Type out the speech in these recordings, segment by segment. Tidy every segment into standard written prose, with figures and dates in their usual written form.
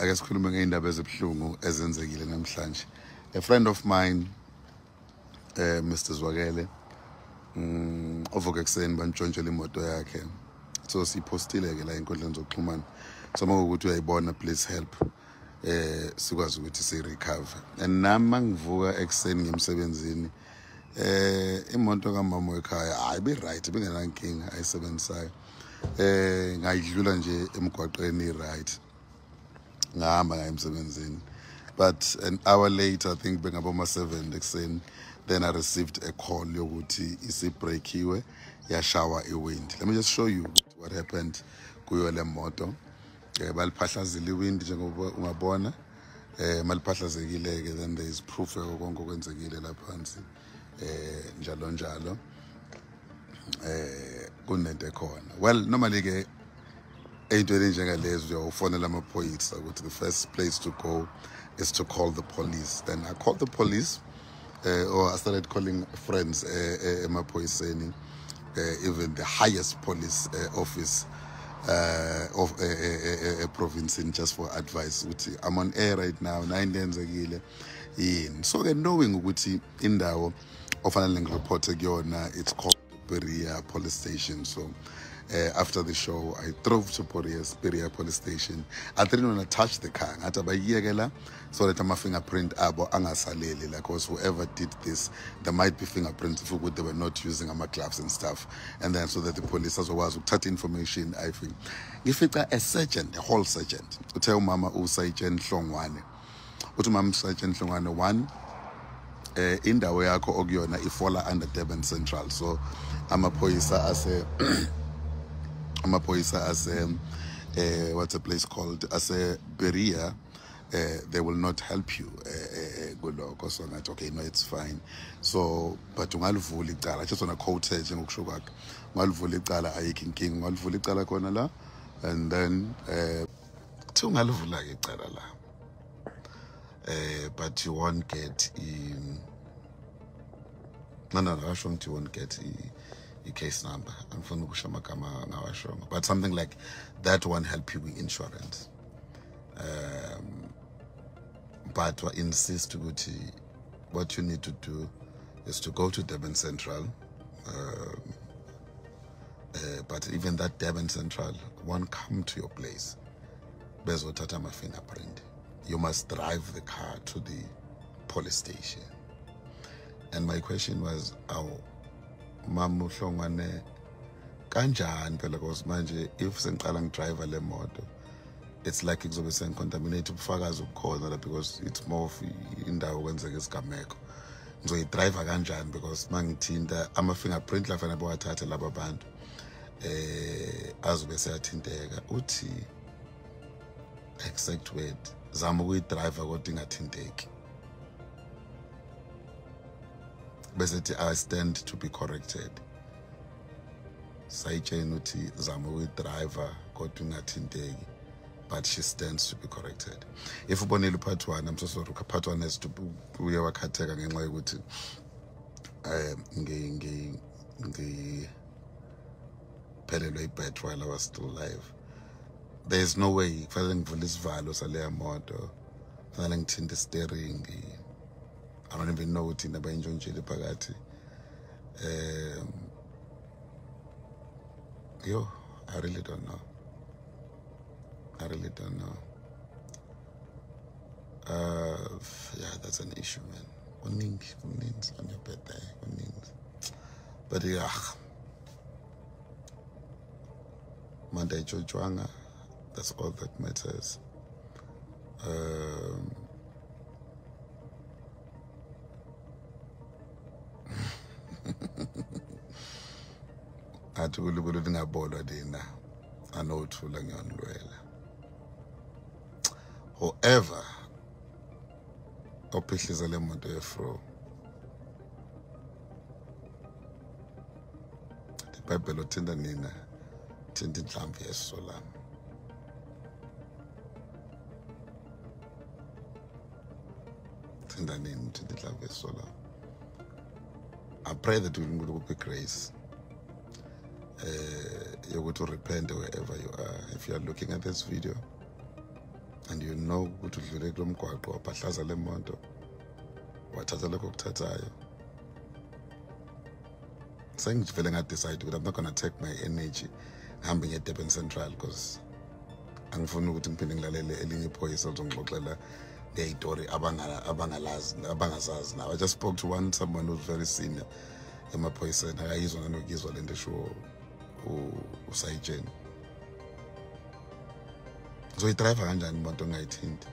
Ake sikhulume ngeindaba ezibuhlungu ezenzekile namhlanje. A friend of mine, Mr. Zwakele, ovuka ekuseni bantshontshela imoto yakhe. So siphostile ke la enkundleni zokuxhumana. Soma ukuthi uyayibona, please help. Sikwazi ukuthi si recover. And nami mangivuka ekuseni ngemsebenzini, imoto kamama ekhaya ayibe right, bengenankinga ayisebenzisayo. Ngayidlula nje emgwaqeni right. Ngahamba ngaye emsebenzini. But an hour later, I think bengaboma 7 ekuseni, then I received a call yokuthi isibreakiwe yashawa iwind. Let me just show you what happened kuyo le moto. Baliphahlazile iwind njengoba ungabona. Maliphahlazekile ke, then there is proof konke okwenzekile lapha phansi. Njalo njalo. Kunento ekhona. Well, normally ke eyintweni njengalezo ufonela amaphoyisa ukuthi the first place to go is to call the police. Then I called the police, or I started calling friends emaphoyiseni, even the highest police office of a province, just for advice. I'm on air right now, 9 yenzekile yini. So knowing ukuthi indawo ofanele ngireport kuyona, it's called Peria police station. So after the show, I drove to Peria police station. I didn't want to touch the car. So that my fingerprint abo angasaleli, like, because whoever did this, there might be fingerprints if they were not using gloves and stuff. And then so that the police as well as that information, I think. If it's a sergeant, a whole sergeant, to tell mama Sergeant Hlongwane. Mama Sergeant Hlongwane 1. Indawo yakho okuyona ifola under Durban Central. So amaphoyisa ase what's a place called ase Beria, they will not help you kuloko. So ngathi okay, no, it's fine. So but ungalivula icala, I just want to quote njengokusho kwakhe, ungalivula icala ayikho inkinga, ungalivula icala khona la, and then kuthi ungalivula ke icala la. But you won't get you won't get a case number. But something like that won't help you with insurance. But I insist what you need to do is to go to Durban Central. But even that Durban Central won't come to your place. Bezothatha my fingerprint. You must drive the car to the police station. And my question was, Mamu Hlongwane, kanjani phela, because manje if sengiqala driver le moto, it's like kuzobe sengicontaminated ubufakazi obukhona, because it's more of indawo kwenzeka isigameko. Ngizoyidriver kanjani, because mangithinta ama-fingerprint la fanele bawathathe laba bantu azobe seyathinteka. Uthi exact word, zama ukuyidriver kodwa ingathinteki. Bese I stand to be corrected. Sayitshela uthi zama ukuyidriver kodwa ingathinteki, but she stands to be corrected. If ubonile part 1, I'm so sorry, part 1 has to uye wakhatheka ngenxa yokuthi ngiphelelwe ibet while I was still alive. There is no way kufanele ngivule isivalo saleya moto, kufanele ngithinte steering. I don't even know what in the Banjonjili Pagati. I really don't know. I really don't know. Yeah, that's an issue, man. Kunings on your birthday. But yeah. Monday Jojuanga, that's all that matters. Athi ulibulu lingabolwa dina, anothula ngiyonilwela. However, ophihliza le moto yefro, iBhayibheli uthinta nina, thinta inhlamvu yeso lami. Thinta nina, thinta inhlamvu yeso lami. I pray that we will be grace. You're going to repent wherever you are. If you are looking at this video and you know ukuthi udlule kulo mgwaqo waphahlaza le moto wathatha lokho okuthathayo, sengivele ngadecide ukuthi I'm not going to take my energy ngihambe ngiye eDurban Central because angifuni ukuthi ngiphinde ngilalele elinye iphoyisa elizongixoxela ngeyitori abangazazi. Now I just spoke to someone who's very senior emaphoyiseni, akayizwa nanokuyizwa lento esho usayitsheni. So idriver kanjani imoto ngayithinti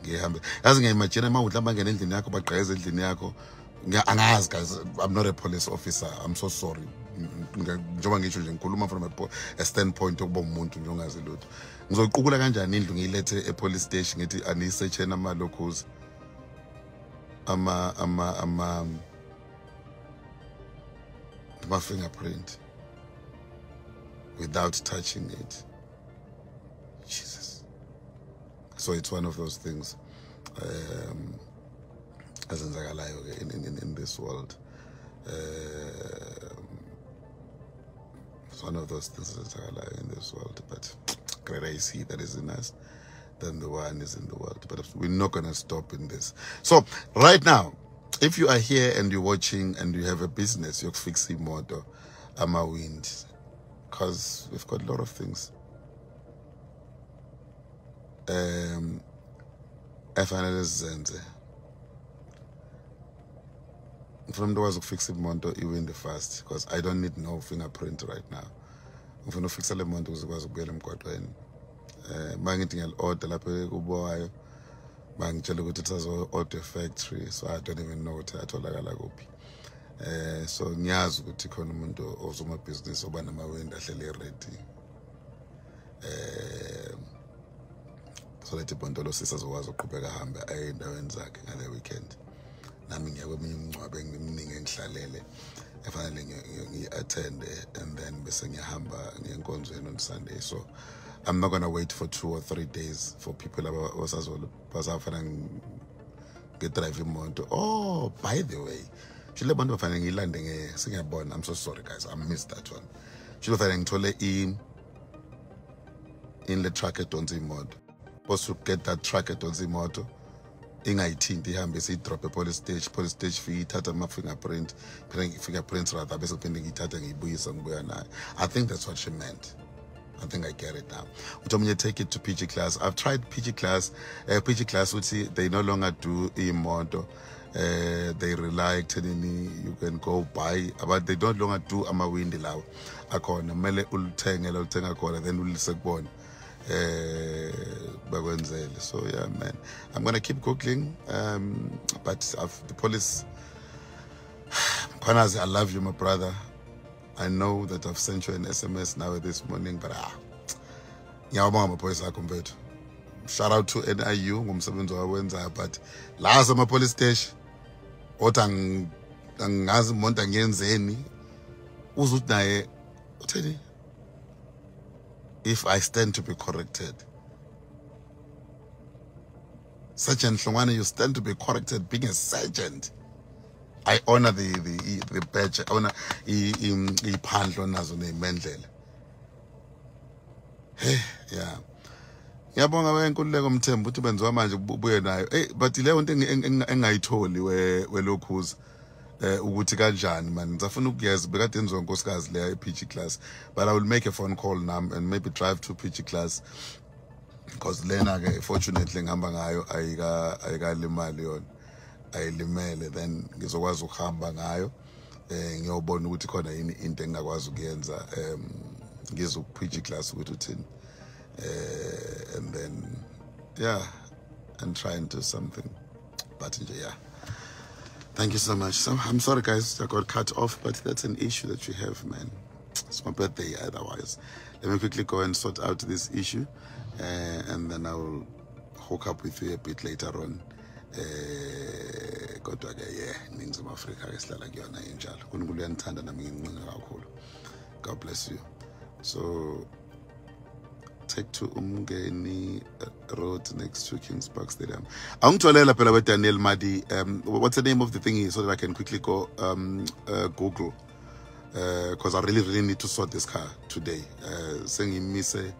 ngihambe, yazi ngiyimagine mawuthi abangena endlini yakho bagqeze endlini yakho, angazi guys, I'm not a police officer, I'm so sorry. Njengoba ngisho nje ngikhuluma from a standpoint okuba umuntu nje ongazi lutho. Ngizoyiqukula kanjani indlu ngiyilethe epolice station ngithi anisearcheni ama-locals ama-fingerprint without touching it. Jesus. So it's one of those things azenzakalayo in this world. It's one of those things azenzakalayo in this world, but greater is he that is in us than the one is in the world. But we're not going to stop in this. So right now, if you are here and you're watching and you have a business, you're fixing motor, wind, because we've got a lot of things. Efanele zenze from the was fixing motor even the first, because I don't need no fingerprint right now. Ngifuna ufixa le moto uzokwazi ukubuyela emgwaqweni. Mangithi ngiyal-order lapha kubowayo bangitshela ukuthi ithazo order factory, so I don't even know ukuthi atholakala kuphi. So ngiyazi ukuthi khona umuntu ozoma business oba namawindi ahlele ready. So lethi Bondolo sisazokwazi uqhubeka ahambe aye endaweni zakhe ngale weekend. Nami ngiyakweminye umncwabe ngimningi ngihlalele efanele ngi-attend, and then bese ngiyahamba ngiyenkonzweni on Sunday. So I'm not going to wait for 2 or 3 days for people abasafana get driving motor. Oh, by the way, shile bantu bafanele ngilande singiyabona. I'm so sorry guys, I missed that one. Shile bafanele ngithole in the truck edonsa imoto. Supposed to get that truck edonsa imoto ingayithinti ihambe drop a police stage fee ithatha fingerprints rather bese kuphinde ngiyithatha ngiyibuyisa ngibuya nayo. I think that's what she meant. I think I get it now. Utomunye take it to PG class. I've tried PG class. PG class would see they no longer do imoto. They rely actually you can go buy, but they don't longer do amawindi lawo. Akona mele ulithenga khona then ulisekubona. So yeah, man, I'm gonna keep googling. But the police, Panazi, I love you, my brother. I know that I've sent you an SMS now this morning, but shout out to NIU, but last my police station, if I stand to be corrected. Sergeant Hlongwane, you stand to be corrected being a sergeant. I honor the badge. I honor iphandlo nazo nemendlela. Hey, yeah. Ngiyabonga wenkululeko Mthembu uthi benziwa manje ubuye nayo. But leyo into engayitholi welokhuza ukuthi kanjani man. Ngizafuna ukuyeza bekade enziwa nkosikazi leya ePG class. But I will make a phone call now and maybe drive to PG class. Because lena ke fortunately ngihamba ngayo ayikalimali yona. Ayilimele, then ngizokwazi ukuhamba ngayo ngiyobona ukuthi khona yini into engakwazi ukuyenza ngizo PG class ukuthi uthini and then yeah, and try and do something. But yeah, thank you so much. So I'm sorry guys I got cut off, but that's an issue that you have, man. It's my birthday otherwise. Let me quickly go and sort out this issue and then I will hook up with you a bit later on. Kodwa ke Ningizimu Afrika ke sihlala kuyona injalo. uNkulunkulu uyanithanda nami ngincinga kakhulu. God bless you. So take to Umgeni Road next to Kings Park Stadium. Angitholela phela with Daniel Madi. What's the name of the thing so that I can quickly go Google because I really need to sort this car today. Sengimise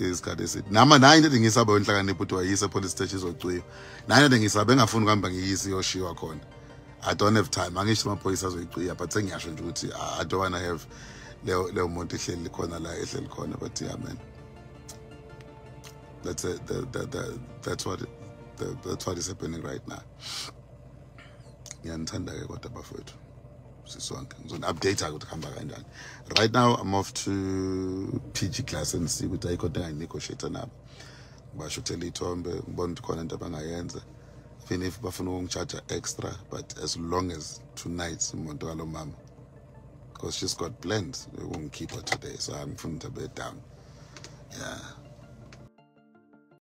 isikhathi esithi nama nayo into engisaba inhlakanipho ukuthi wayise police station izocwiwa nayo into engisaba engafuni kuhamba ngiyisi yoshiwa khona. I don't have time angisho amaphoyisa azoyicwiya but sengiyasho nje ukuthi I don't want to have leyo muntu ehleli khona la ehleli khona but yeah man that's what is happening right now. Ngiyanithanda ke kodwa bafowethu sisonke ngizon-update ukuthi kuhamba kanjani. Right now I'm off to PG class and see ukuthi ayikho into engayinegotiate nabo basho ukuthi lithombe ngibona ukuthi khona into abangayenza even if bafuna ukungi-charge extra but as long as tonight umuntu kalo mama because she's got plans ukungikhipha today so angifuni to be down yeah.